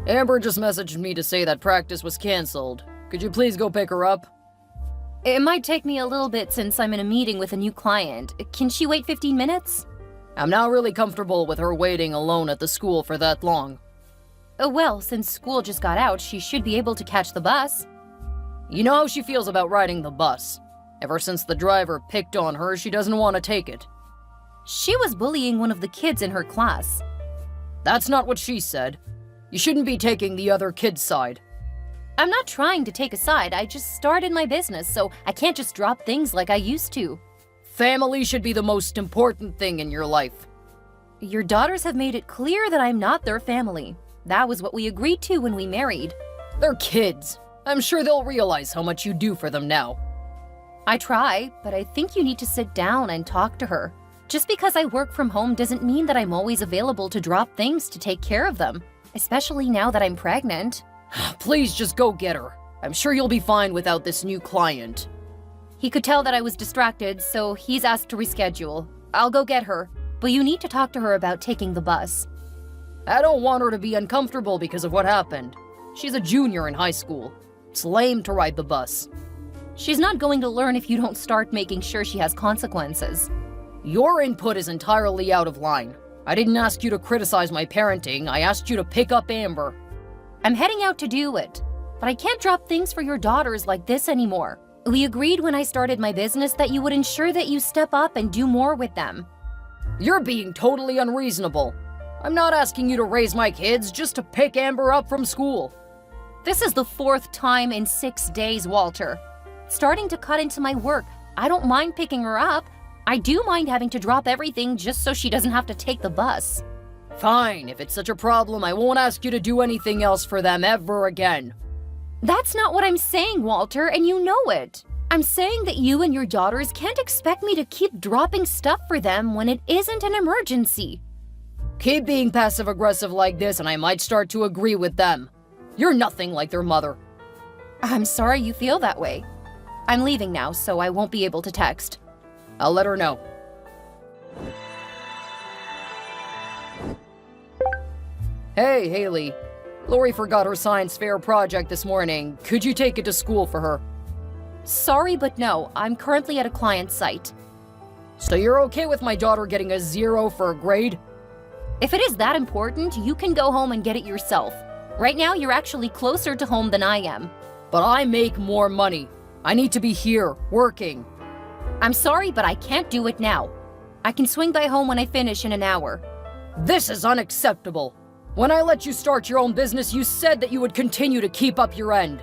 Amber just messaged me to say that practice was cancelled. Could you please go pick her up? It might take me a little bit since I'm in a meeting with a new client. Can she wait 15 minutes? I'm not really comfortable with her waiting alone at the school for that long. Well, since school just got out, she should be able to catch the bus. You know how she feels about riding the bus. Ever since the driver picked on her, she doesn't want to take it. She was bullying one of the kids in her class. That's not what she said. You shouldn't be taking the other kid's side. I'm not trying to take a side, I just started my business, so I can't just drop things like I used to. Family should be the most important thing in your life. Your daughters have made it clear that I'm not their family. That was what we agreed to when we married. They're kids. I'm sure they'll realize how much you do for them now. I try, but I think you need to sit down and talk to her. Just because I work from home doesn't mean that I'm always available to drop things to take care of them, especially now that I'm pregnant. Please just go get her. I'm sure you'll be fine without this new client. He could tell that I was distracted, so he's asked to reschedule. I'll go get her, but you need to talk to her about taking the bus. I don't want her to be uncomfortable because of what happened. She's a junior in high school. It's lame to ride the bus. She's not going to learn if you don't start making sure she has consequences. Your input is entirely out of line. I didn't ask you to criticize my parenting, I asked you to pick up Amber. I'm heading out to do it, but I can't drop things for your daughters like this anymore. We agreed when I started my business that you would ensure that you step up and do more with them. You're being totally unreasonable. I'm not asking you to raise my kids, just to pick Amber up from school. This is the 4th time in 6 days, Walter. Starting to cut into my work. I don't mind picking her up. I do mind having to drop everything just so she doesn't have to take the bus. Fine, if it's such a problem, I won't ask you to do anything else for them ever again. That's not what I'm saying, Walter, and you know it. I'm saying that you and your daughters can't expect me to keep dropping stuff for them when it isn't an emergency. Keep being passive-aggressive like this and I might start to agree with them. You're nothing like their mother. I'm sorry you feel that way. I'm leaving now, so I won't be able to text. I'll let her know. Hey, Haley. Lori forgot her science fair project this morning. Could you take it to school for her? Sorry, but no. I'm currently at a client site. So you're okay with my daughter getting a 0 for a grade? If it is that important, you can go home and get it yourself. Right now, you're actually closer to home than I am. But I make more money. I need to be here, working. I'm sorry, but I can't do it now. I can swing by home when I finish in an hour. This is unacceptable. When I let you start your own business, you said that you would continue to keep up your end.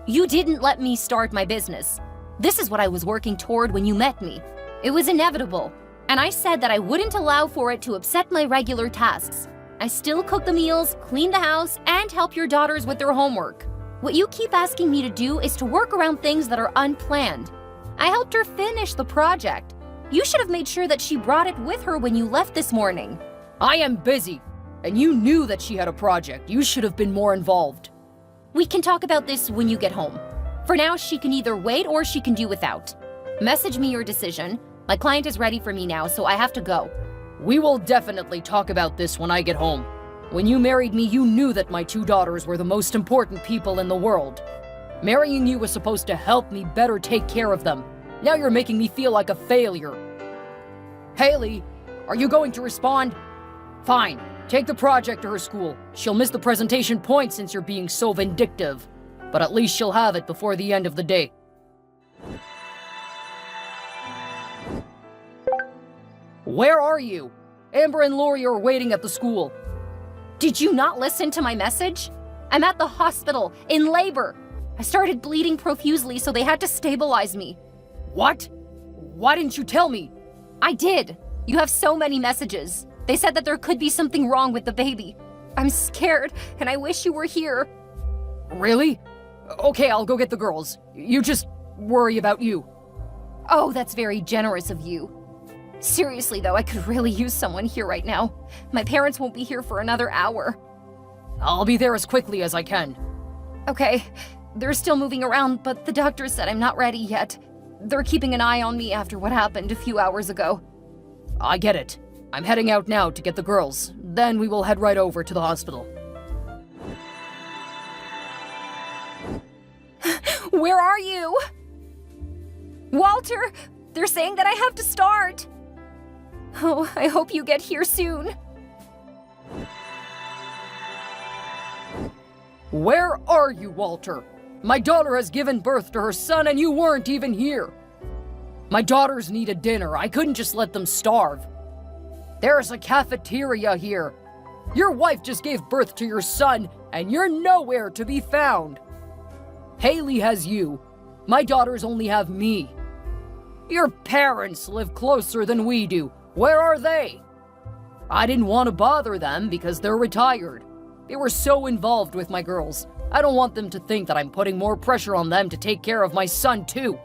You didn't let me start my business. This is what I was working toward when you met me. It was inevitable, and I said that I wouldn't allow for it to upset my regular tasks. I still cook the meals, clean the house, and help your daughters with their homework. What you keep asking me to do is to work around things that are unplanned. I helped her finish the project. You should have made sure that she brought it with her when you left this morning. I am busy, and you knew that she had a project. You should have been more involved. We can talk about this when you get home. For now, she can either wait or she can do without. Message me your decision. My client is ready for me now, so I have to go. We will definitely talk about this when I get home. When you married me, you knew that my 2 daughters were the most important people in the world. Marrying you was supposed to help me better take care of them. Now you're making me feel like a failure. Haley, are you going to respond? Fine, take the project to her school. She'll miss the presentation point since you're being so vindictive. But at least she'll have it before the end of the day. Where are you? Amber and Lori are waiting at the school. Did you not listen to my message? I'm at the hospital, in labor. I started bleeding profusely, so they had to stabilize me. What? Why didn't you tell me? I did. You have so many messages. They said that there could be something wrong with the baby. I'm scared, and I wish you were here. Really? Okay, I'll go get the girls. You just worry about you. Oh, that's very generous of you. Seriously, though, I could really use someone here right now. My parents won't be here for another hour. I'll be there as quickly as I can. Okay, they're still moving around, but the doctor said I'm not ready yet. They're keeping an eye on me after what happened a few hours ago. I get it. I'm heading out now to get the girls. Then we will head right over to the hospital. Where are you? Walter, they're saying that I have to start. Oh, I hope you get here soon. Where are you, Walter? My daughter has given birth to her son and you weren't even here. My daughters need a dinner. I couldn't just let them starve. There's a cafeteria here. Your wife just gave birth to your son and you're nowhere to be found. Haley has you. My daughters only have me. Your parents live closer than we do. Where are they? I didn't want to bother them because they're retired. They were so involved with my girls. I don't want them to think that I'm putting more pressure on them to take care of my son too.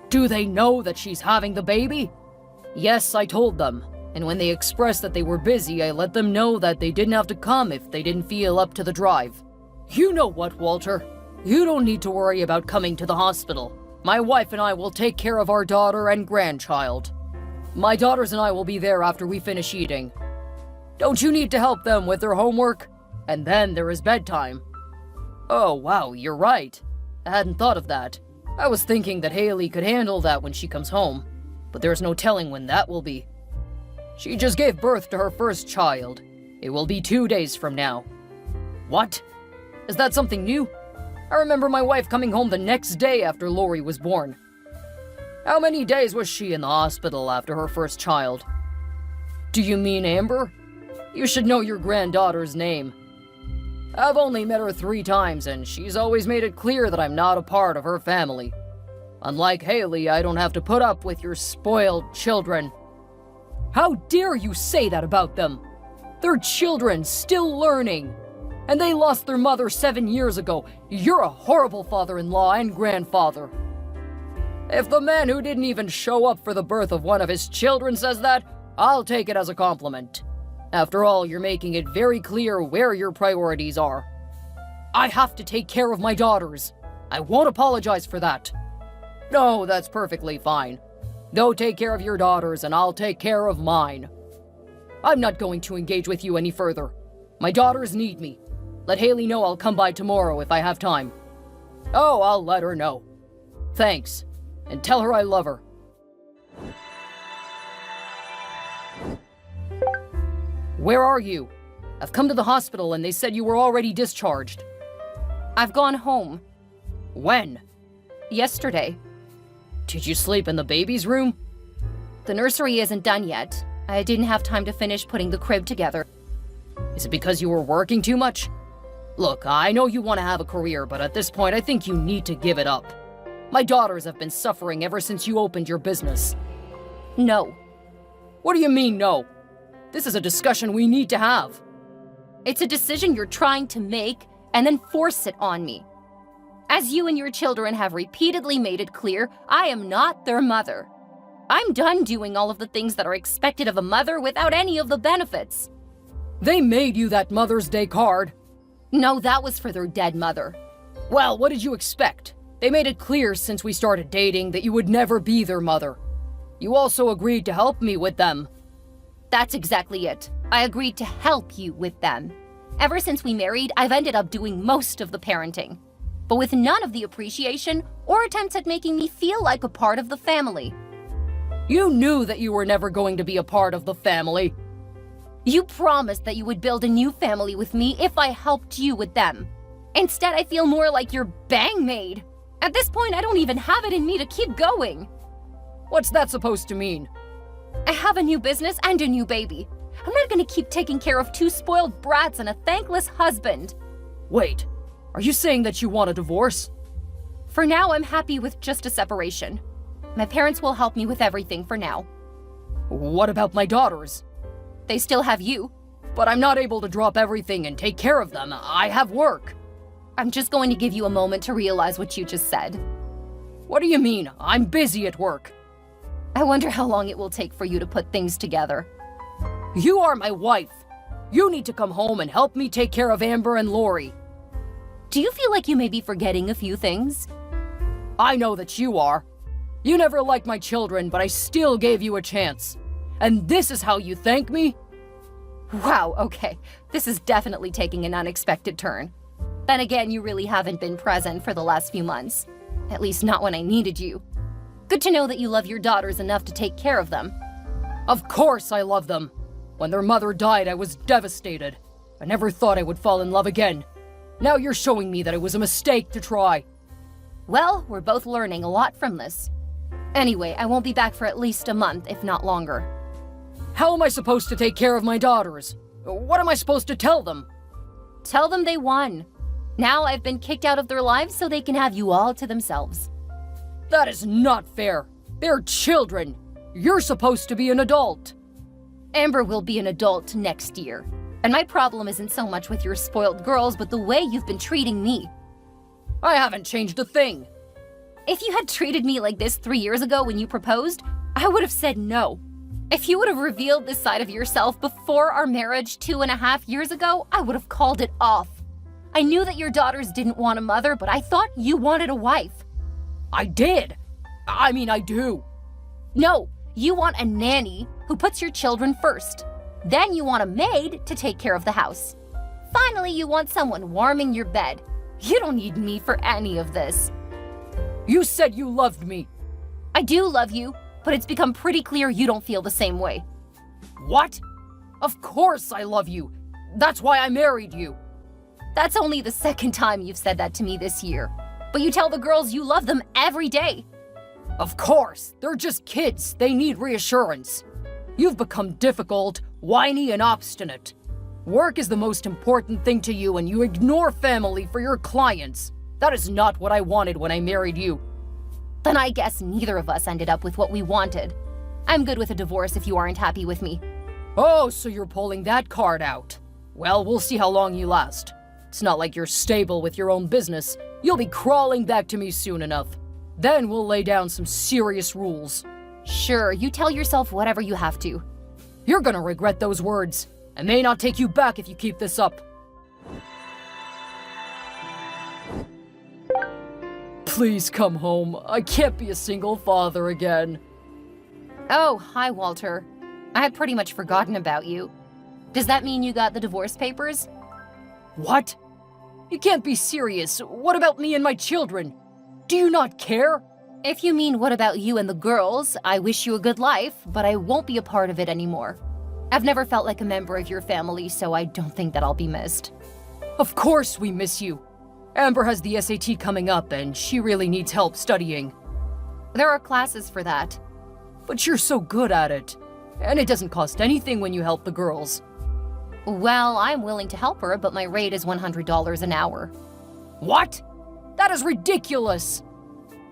Do they know that she's having the baby? Yes, I told them. And when they expressed that they were busy, I let them know that they didn't have to come if they didn't feel up to the drive. You know what, Walter? You don't need to worry about coming to the hospital. My wife and I will take care of our daughter and grandchild. My daughters and I will be there after we finish eating. Don't you need to help them with their homework? And then there is bedtime. Oh, wow, you're right. I hadn't thought of that. I was thinking that Haley could handle that when she comes home, but there's no telling when that will be. She just gave birth to her first child. It will be 2 days from now. What? Is that something new? I remember my wife coming home the next day after Lori was born. How many days was she in the hospital after her first child? Do you mean Amber? You should know your granddaughter's name. I've only met her 3 times, and she's always made it clear that I'm not a part of her family. Unlike Haley, I don't have to put up with your spoiled children. How dare you say that about them? They're children, still learning. And they lost their mother 7 years ago. You're a horrible father-in-law and grandfather. If the man who didn't even show up for the birth of one of his children says that, I'll take it as a compliment. After all, you're making it very clear where your priorities are. I have to take care of my daughters. I won't apologize for that. No, that's perfectly fine. Go take care of your daughters and I'll take care of mine. I'm not going to engage with you any further. My daughters need me. Let Haley know I'll come by tomorrow if I have time. Oh, I'll let her know. Thanks. And tell her I love her. Where are you? I've come to the hospital and they said you were already discharged. I've gone home. When? Yesterday. Did you sleep in the baby's room? The nursery isn't done yet. I didn't have time to finish putting the crib together. Is it because you were working too much? Look, I know you want to have a career, but at this point I think you need to give it up. My daughters have been suffering ever since you opened your business. No. What do you mean, no? This is a discussion we need to have. It's a decision you're trying to make and then force it on me. As you and your children have repeatedly made it clear, I am not their mother. I'm done doing all of the things that are expected of a mother without any of the benefits. They made you that Mother's Day card. No, that was for their dead mother. Well, what did you expect? They made it clear since we started dating that you would never be their mother. You also agreed to help me with them. That's exactly it. I agreed to help you with them. Ever since we married, I've ended up doing most of the parenting, but with none of the appreciation or attempts at making me feel like a part of the family. You knew that you were never going to be a part of the family. You promised that you would build a new family with me if I helped you with them. Instead, I feel more like your bang maid. At this point, I don't even have it in me to keep going. What's that supposed to mean? I have a new business and a new baby. I'm not gonna keep taking care of 2 spoiled brats and a thankless husband. Wait, are you saying that you want a divorce? For now, I'm happy with just a separation. My parents will help me with everything for now. What about my daughters? They still have you. But I'm not able to drop everything and take care of them. I have work. I'm just going to give you a moment to realize what you just said. What do you mean? I'm busy at work. I wonder how long it will take for you to put things together. You are my wife. You need to come home and help me take care of Amber and Lori. Do you feel like you may be forgetting a few things? I know that you are. You never liked my children, but I still gave you a chance. And this is how you thank me? Wow, okay. This is definitely taking an unexpected turn. Then again, you really haven't been present for the last few months. At least not when I needed you. Good to know that you love your daughters enough to take care of them. Of course I love them. When their mother died, I was devastated. I never thought I would fall in love again. Now you're showing me that it was a mistake to try. Well, we're both learning a lot from this. Anyway, I won't be back for at least a month, if not longer. How am I supposed to take care of my daughters? What am I supposed to tell them? Tell them they won. Now I've been kicked out of their lives so they can have you all to themselves. That is not fair. They're children. You're supposed to be an adult. Amber will be an adult next year. And my problem isn't so much with your spoiled girls, but the way you've been treating me. I haven't changed a thing. If you had treated me like this 3 years ago when you proposed, I would have said no. If you would have revealed this side of yourself before our marriage 2.5 years ago, I would have called it off. I knew that your daughters didn't want a mother, but I thought you wanted a wife. I did. I do. No, you want a nanny who puts your children first. Then you want a maid to take care of the house. Finally, you want someone warming your bed. You don't need me for any of this. You said you loved me. I do love you, but it's become pretty clear you don't feel the same way. What? Of course I love you. That's why I married you. That's only the second time you've said that to me this year. But you tell the girls you love them every day. Of course, they're just kids. They need reassurance. You've become difficult, whiny, and obstinate. Work is the most important thing to you, and you ignore family for your clients. That is not what I wanted when I married you. Then I guess neither of us ended up with what we wanted. I'm good with a divorce if you aren't happy with me. Oh, so you're pulling that card out. Well, we'll see how long you last. It's not like you're stable with your own business. You'll be crawling back to me soon enough. Then we'll lay down some serious rules. Sure, you tell yourself whatever you have to. You're gonna regret those words. I may not take you back if you keep this up. Please come home. I can't be a single father again. Oh, hi, Walter. I had pretty much forgotten about you. Does that mean you got the divorce papers? What? You can't be serious. What about me and my children? Do you not care? If you mean what about you and the girls, I wish you a good life, but I won't be a part of it anymore. I've never felt like a member of your family, so I don't think that I'll be missed. Of course we miss you. Amber has the SAT coming up, and she really needs help studying. There are classes for that. But you're so good at it. And it doesn't cost anything when you help the girls. Well, I'm willing to help her, but my rate is $100 an hour. What? That is ridiculous!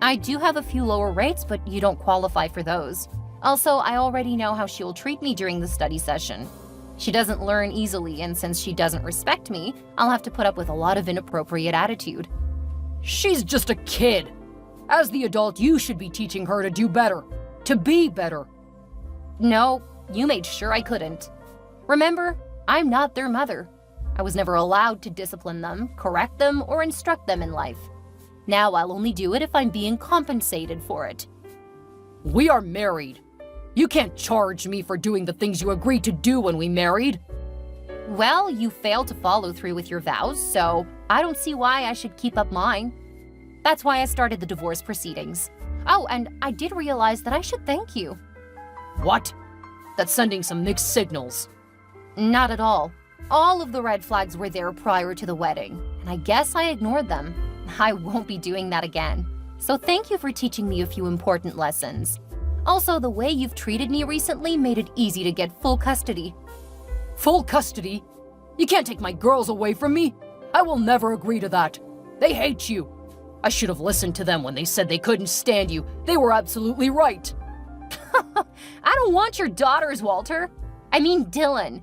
I do have a few lower rates, but you don't qualify for those. Also, I already know how she'll treat me during the study session. She doesn't learn easily, and since she doesn't respect me, I'll have to put up with a lot of inappropriate attitude. She's just a kid. As the adult, you should be teaching her to do better. To be better. No, you made sure I couldn't. Remember, I'm not their mother. I was never allowed to discipline them, correct them, or instruct them in life. Now I'll only do it if I'm being compensated for it. We are married. You can't charge me for doing the things you agreed to do when we married. Well, you failed to follow through with your vows, so I don't see why I should keep up mine. That's why I started the divorce proceedings. Oh, and I did realize that I should thank you. What? That's sending some mixed signals. Not at all. All of the red flags were there prior to the wedding, and I guess I ignored them. I won't be doing that again. So thank you for teaching me a few important lessons. Also, the way you've treated me recently made it easy to get full custody. Full custody? You can't take my girls away from me. I will never agree to that. They hate you. I should have listened to them when they said they couldn't stand you. They were absolutely right. I don't want your daughters, Walter. I mean Dylan.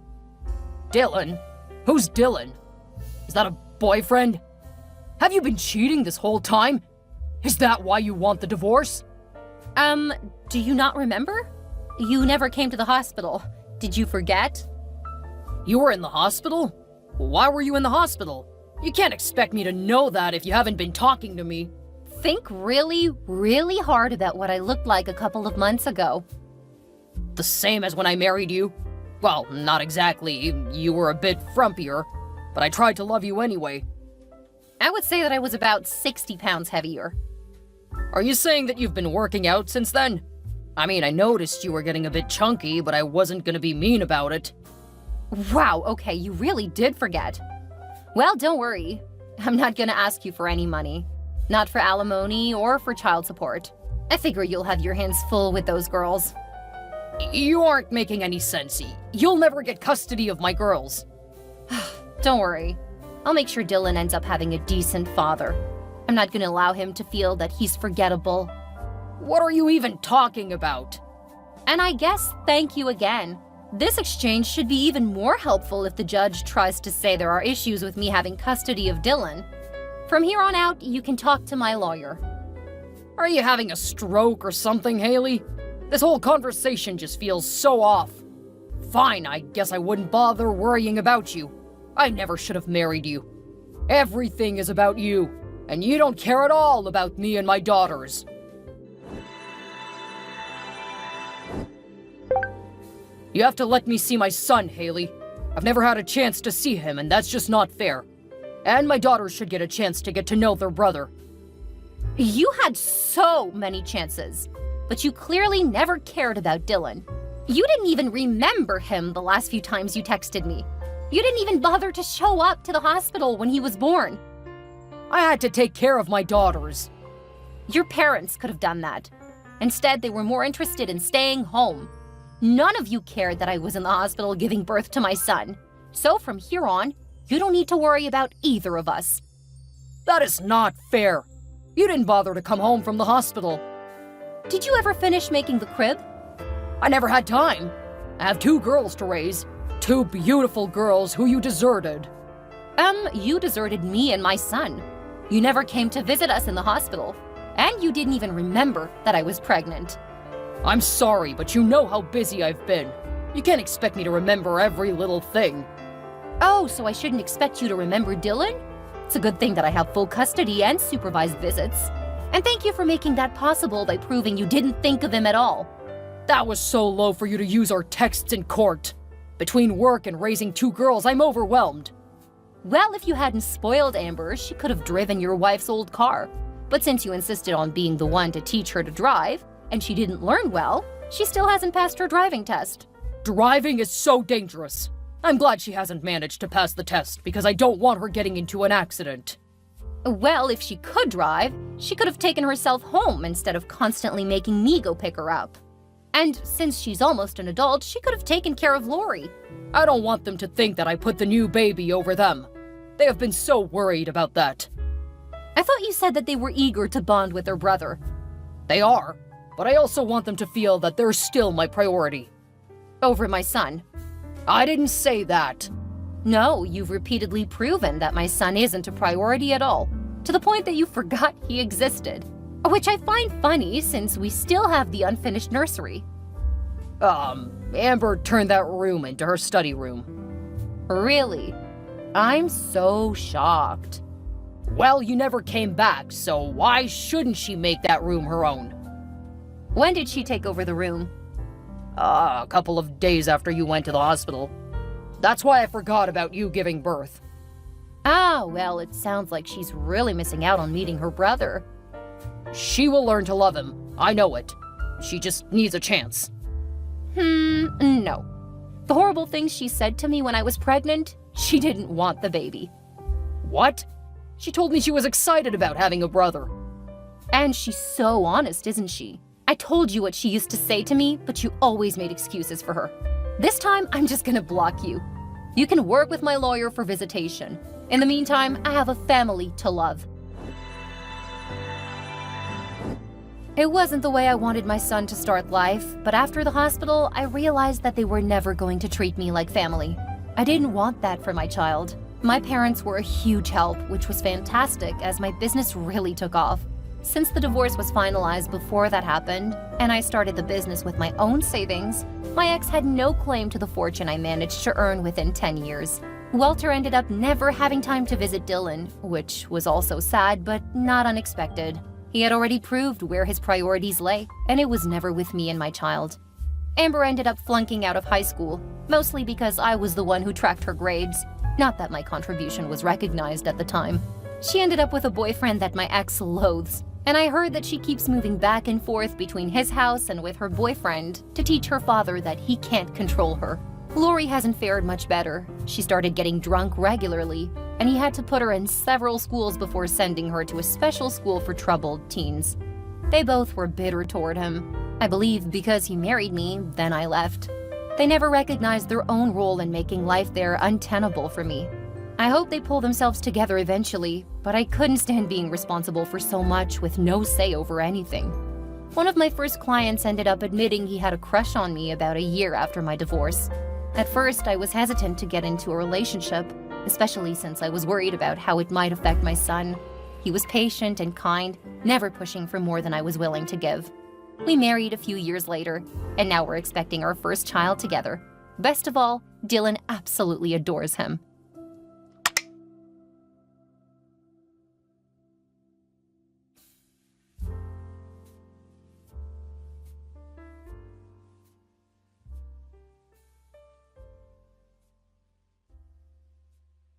Dylan? Who's Dylan? Is that a boyfriend? Have you been cheating this whole time? Is that why you want the divorce? Do you not remember? You never came to the hospital. Did you forget? You were in the hospital? Why were you in the hospital? You can't expect me to know that if you haven't been talking to me. Think really, really hard about what I looked like a couple of months ago. The same as when I married you? Well, not exactly. You were a bit frumpier, but I tried to love you anyway. I would say that I was about 60 pounds heavier. Are you saying that you've been working out since then? I mean, I noticed you were getting a bit chunky, but I wasn't gonna be mean about it. Wow, okay, you really did forget. Well, don't worry. I'm not gonna ask you for any money. Not for alimony or for child support. I figure you'll have your hands full with those girls. You aren't making any sense. You'll never get custody of my girls. Don't worry. I'll make sure Dylan ends up having a decent father. I'm not gonna allow him to feel that he's forgettable. What are you even talking about? And I guess thank you again. This exchange should be even more helpful if the judge tries to say there are issues with me having custody of Dylan. From here on out, you can talk to my lawyer. Are you having a stroke or something, Haley? This whole conversation just feels so off. Fine, I guess I wouldn't bother worrying about you. I never should have married you. Everything is about you, and you don't care at all about me and my daughters. You have to let me see my son, Haley. I've never had a chance to see him, and that's just not fair. And my daughters should get a chance to get to know their brother. You had so many chances, but you clearly never cared about Dylan. You didn't even remember him the last few times you texted me. You didn't even bother to show up to the hospital when he was born. I had to take care of my daughters. Your parents could have done that. Instead, they were more interested in staying home. None of you cared that I was in the hospital giving birth to my son. So from here on, you don't need to worry about either of us. That is not fair. You didn't bother to come home from the hospital. Did you ever finish making the crib? I never had time. I have 2 girls to raise. 2 beautiful girls who you deserted. You deserted me and my son. You never came to visit us in the hospital. And you didn't even remember that I was pregnant. I'm sorry, but you know how busy I've been. You can't expect me to remember every little thing. Oh, so I shouldn't expect you to remember Dylan? It's a good thing that I have full custody and supervised visits. And thank you for making that possible by proving you didn't think of him at all. That was so low for you to use our texts in court. Between work and raising 2 girls, I'm overwhelmed. Well, if you hadn't spoiled Amber, she could have driven your wife's old car. But since you insisted on being the one to teach her to drive, and she didn't learn well, she still hasn't passed her driving test. Driving is so dangerous. I'm glad she hasn't managed to pass the test because I don't want her getting into an accident. Well, if she could drive, she could have taken herself home instead of constantly making me go pick her up. And since she's almost an adult, she could have taken care of Lori. I don't want them to think that I put the new baby over them. They have been so worried about that. I thought you said that they were eager to bond with their brother. They are, but I also want them to feel that they're still my priority. Over my son. I didn't say that. No, you've repeatedly proven that my son isn't a priority at all, to the point that you forgot he existed. Which I find funny since we still have the unfinished nursery. Amber turned that room into her study room. Really? I'm so shocked. Well, you never came back, so why shouldn't she make that room her own? When did she take over the room? A couple of days after you went to the hospital. That's why I forgot about you giving birth. Ah, well, it sounds like she's really missing out on meeting her brother. She will learn to love him. I know it. She just needs a chance. No. The horrible things she said to me when I was pregnant, she didn't want the baby. What? She told me she was excited about having a brother. And she's so honest, isn't she? I told you what she used to say to me, but you always made excuses for her. This time, I'm just gonna block you. You can work with my lawyer for visitation. In the meantime, I have a family to love. It wasn't the way I wanted my son to start life, but after the hospital, I realized that they were never going to treat me like family. I didn't want that for my child. My parents were a huge help, which was fantastic as my business really took off. Since the divorce was finalized before that happened, and I started the business with my own savings, my ex had no claim to the fortune I managed to earn within 10 years. Walter ended up never having time to visit Dylan, which was also sad but not unexpected. He had already proved where his priorities lay, and it was never with me and my child. Amber ended up flunking out of high school, mostly because I was the one who tracked her grades. Not that my contribution was recognized at the time. She ended up with a boyfriend that my ex loathes. And I heard that she keeps moving back and forth between his house and with her boyfriend to teach her father that he can't control her. Lori hasn't fared much better. She started getting drunk regularly, and he had to put her in several schools before sending her to a special school for troubled teens. They both were bitter toward him. I believe because he married me, then I left. They never recognized their own role in making life there untenable for me. I hope they pull themselves together eventually, but I couldn't stand being responsible for so much with no say over anything. One of my first clients ended up admitting he had a crush on me about a year after my divorce. At first, I was hesitant to get into a relationship, especially since I was worried about how it might affect my son. He was patient and kind, never pushing for more than I was willing to give. We married a few years later, and now we're expecting our first child together. Best of all, Dylan absolutely adores him.